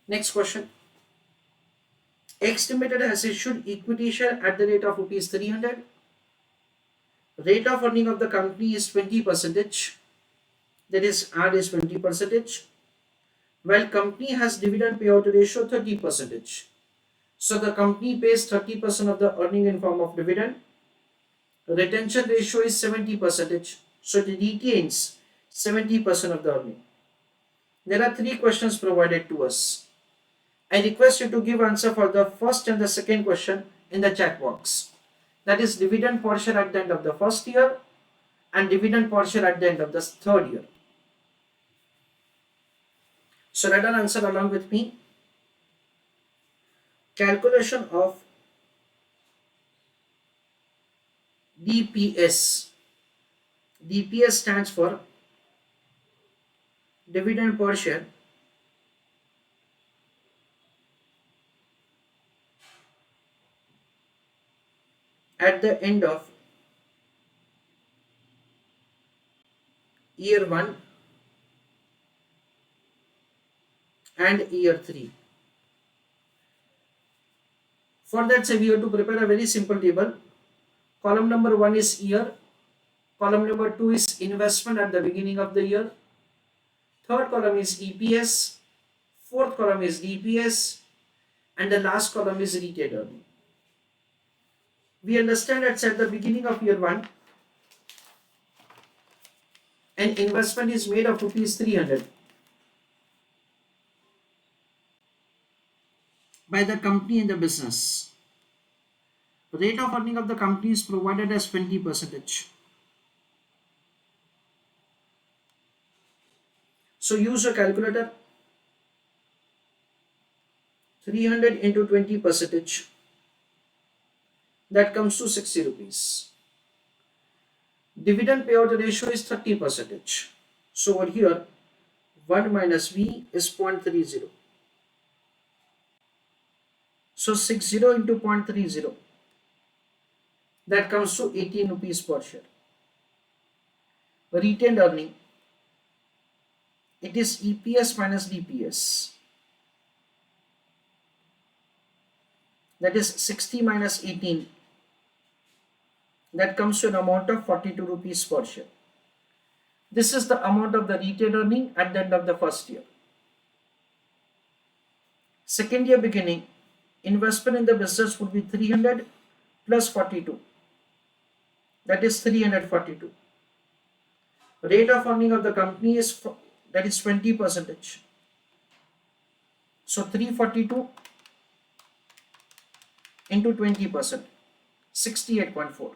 Next question. X Limited has issued equity share at the rate of rupees 300. Rate of earning of the company is 20%. That is, R is 20%. While company has dividend payout ratio 30%. So the company pays 30% of the earning in form of dividend. Retention ratio is 70%. So it retains 70% of the earning. There are three questions provided to us. I request you to give answer for the first and the second question in the chat box. That is dividend per share at the end of the first year and dividend per share at the end of the third year. So write down answer along with me. Calculation of DPS. DPS stands for dividend per share at the end of year 1 and year 3. For that, we have to prepare a very simple table. Column number 1 is year, column number 2 is investment at the beginning of the year, third column is EPS, fourth column is DPS, and the last column is retained earning. We understand that at the beginning of year 1, an investment is made of rupees 300 by the company in the business. Rate of earning of the company is provided as 20%. So use your calculator. 300 into 20%, that comes to 60 rupees. Dividend payout ratio is 30%. So over here 1 minus V is 0.30. So 60 into 0.30, that comes to 18 rupees per share. Retained earning, it is EPS minus DPS. That is 60 minus 18. That comes to an amount of 42 rupees per share. This is the amount of the retained earning at the end of the first year. Second year beginning, investment in the business would be 300 plus 42. That is 342. Rate of earning of the company is, that is 20%. So 342 into 20%, 68.4.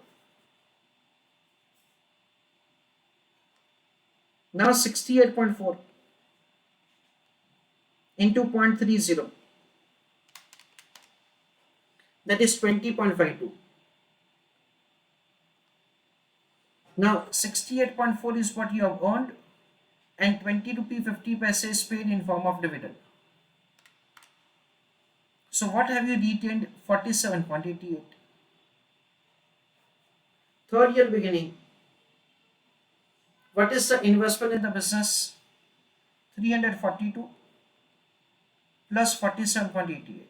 Now 68.4 into 0.30, that is 20.52. Now 68.4 is what you have earned, and 20 rupee 50 paise is paid in form of dividend. So what have you retained? 47.88. Third year beginning, what is the investment in the business? 342 plus 47.88.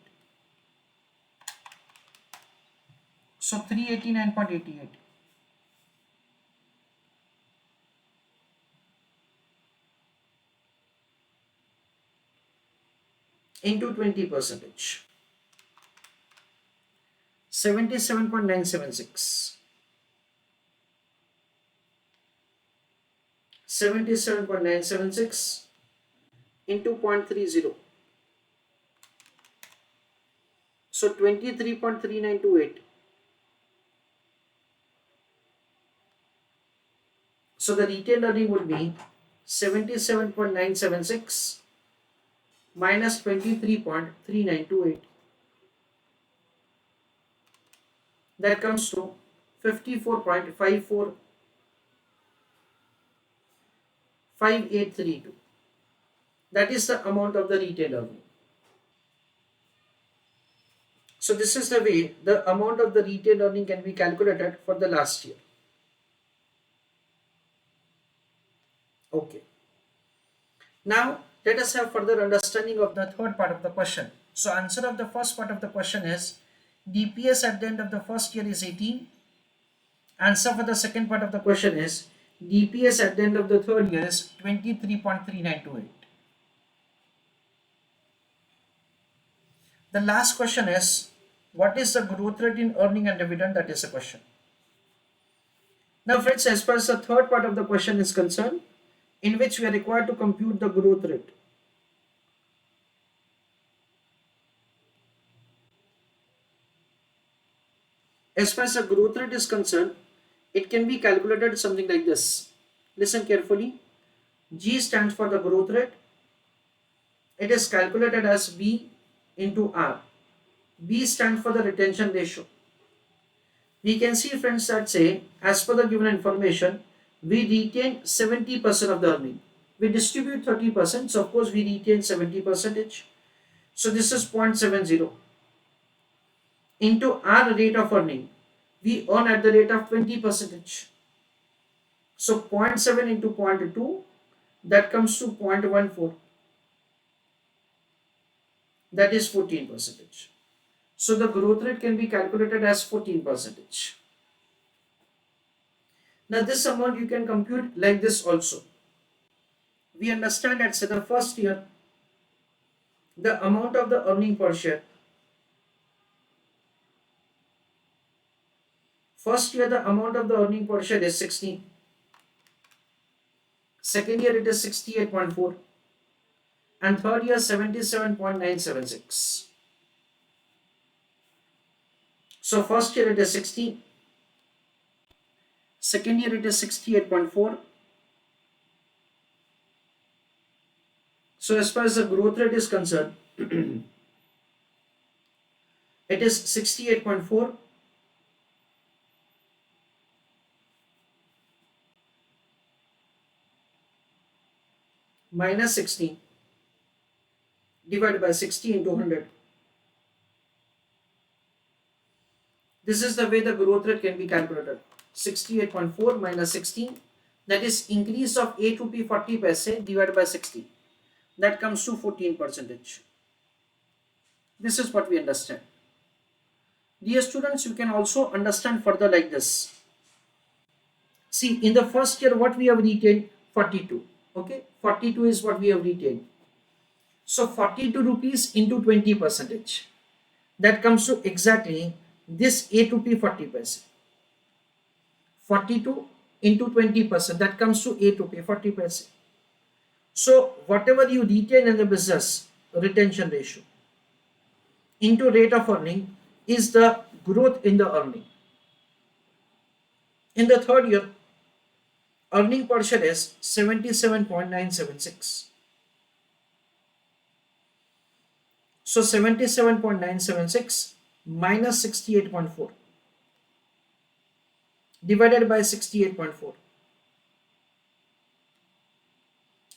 So 389.88. Into 20%. 77.976. 77.976 into 0.30. So 23.3928. So the retail earning would be 77.976 minus 23.3928. That comes to 54.545832. That is the amount of the retail earning. So this is the way the amount of the retail earning can be calculated for the last year. Okay. Now Let us have further understanding of the third part of the question. So answer of the first part of the question is DPS at the end of the first year is 18. Answer for the second part of the question is DPS at the end of the third year is 23.3928. The last question is what is the growth rate in earning and dividend? That is the question. Now friends, as far as the third part of the question is concerned, in which we are required to compute the growth rate. As far as the growth rate is concerned, it can be calculated something like this. Listen carefully. G stands for the growth rate. It is calculated as B into R. B stands for the retention ratio. We can see friends that say, as per the given information, we retain 70% of the earning. We distribute 30%, so of course we retain 70%. So this is 0.70 into our rate of earning. We earn at the rate of 20%. So 0.7 into 0.2, that comes to 0.14. That is 14%. So the growth rate can be calculated as 14%. Now this amount you can compute like this also. We understand that the first year, the amount of the earning per share. First year the amount of the earning per share is 16. Second year it is 68.4. And third year 77.976. So first year it is 60. Second year it is 68.4. So as far as the growth rate is concerned, it is 68.4 minus 16 divided by 60 into 100. This is the way the growth rate can be calculated. 68.4 minus 16, that is increase of 8 rupee 40 paise divided by 60. That comes to 14%. This is what we understand. Dear students, you can also understand further like this. See, in the first year what we have retained? 42. Okay, 42 is what we have retained. So 42 rupees into 20%. That comes to exactly this 8 rupee 40 paise. 42 into 20%, that comes to 8 rupee 40 paise. So whatever you retain in the business, retention ratio into rate of earning is the growth in the earning. In the third year, earning per share is 77.976. So 77.976 minus 68.4 divided by 68.4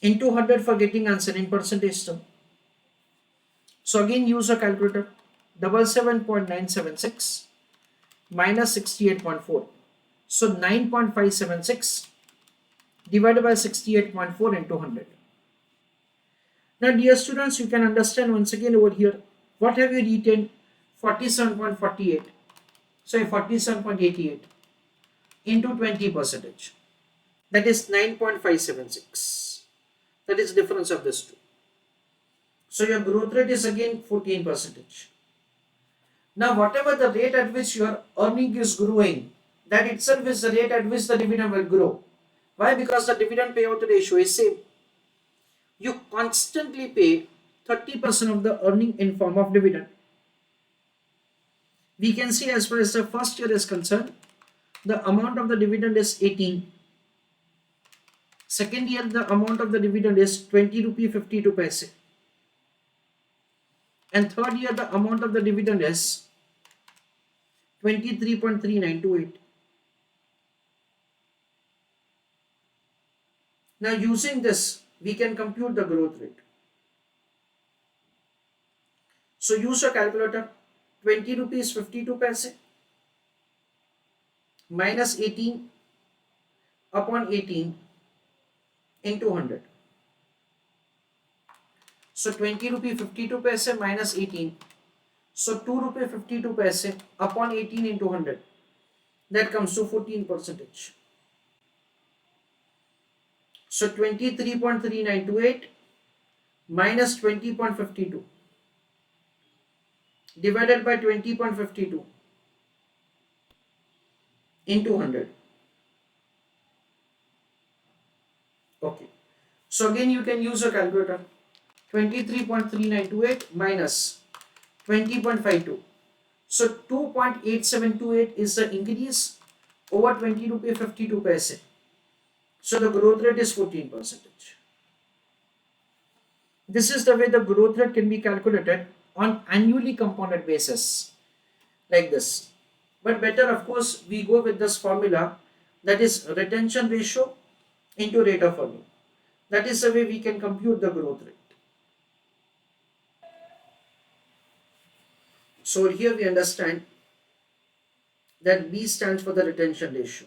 into 100 for getting answer in percentage term. So again use a calculator. 77.976 minus 68.4. So 9.576 divided by 68.4 into 100. Now dear students, you can understand once again over here, what have you retained? 47.48. Sorry, 47.88 into 20%. That is 9.576. That is difference of this two. So your growth rate is again 14%. Now whatever the rate at which your earning is growing, that itself is the rate at which the dividend will grow. Why? Because the dividend payout ratio is same. You constantly pay 30% of the earning in form of dividend. We can see as far as the first year is concerned, the amount of the dividend is 18. Second year, the amount of the dividend is 20 rupee 52 paise. And third year, the amount of the dividend is 23.3928. Now using this, we can compute the growth rate. So use a calculator. 20 rupees 52 paise minus 18 upon 18 into 100. So 20 rupee 52 paise minus 18. So 2 rupee 52 paise upon 18 into 100. That comes to 14 percentage. So 23.3928 minus 20.52 divided by 20.52 into 100. Okay. So again you can use a calculator. 23.3928 minus 20.52. So 2.8728 is the increase over 20 rupee 52 paise. So the growth rate is 14%. This is the way the growth rate can be calculated on annually compounded basis like this. But better of course we go with this formula, that is retention ratio into rate of earning. That is the way we can compute the growth rate. So here we understand that B stands for the retention ratio.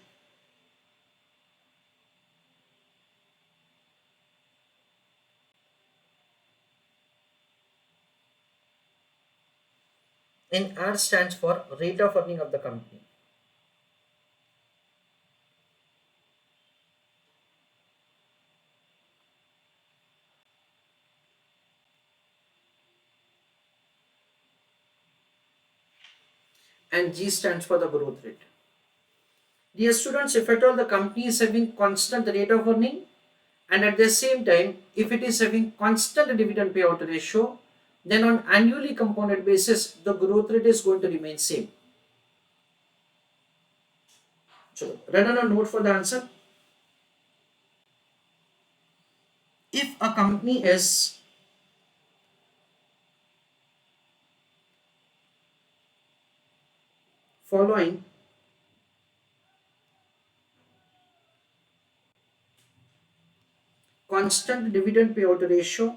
And R stands for rate of earning of the company. And G stands for the growth rate. Dear students, if at all the company is having constant rate of earning and at the same time if it is having constant dividend payout ratio, then on annually compounded basis the growth rate is going to remain same. So run on a note for the answer. If a company is following constant dividend payout ratio,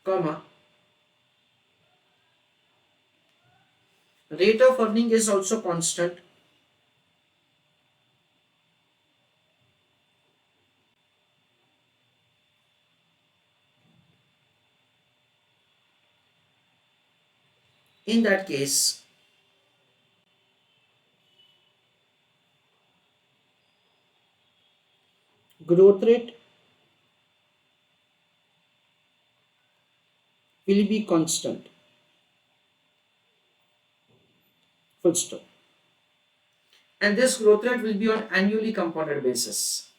comma, rate of earning is also constant, in that case growth rate will be constant. Full stop. And this growth rate will be on annually compounded basis.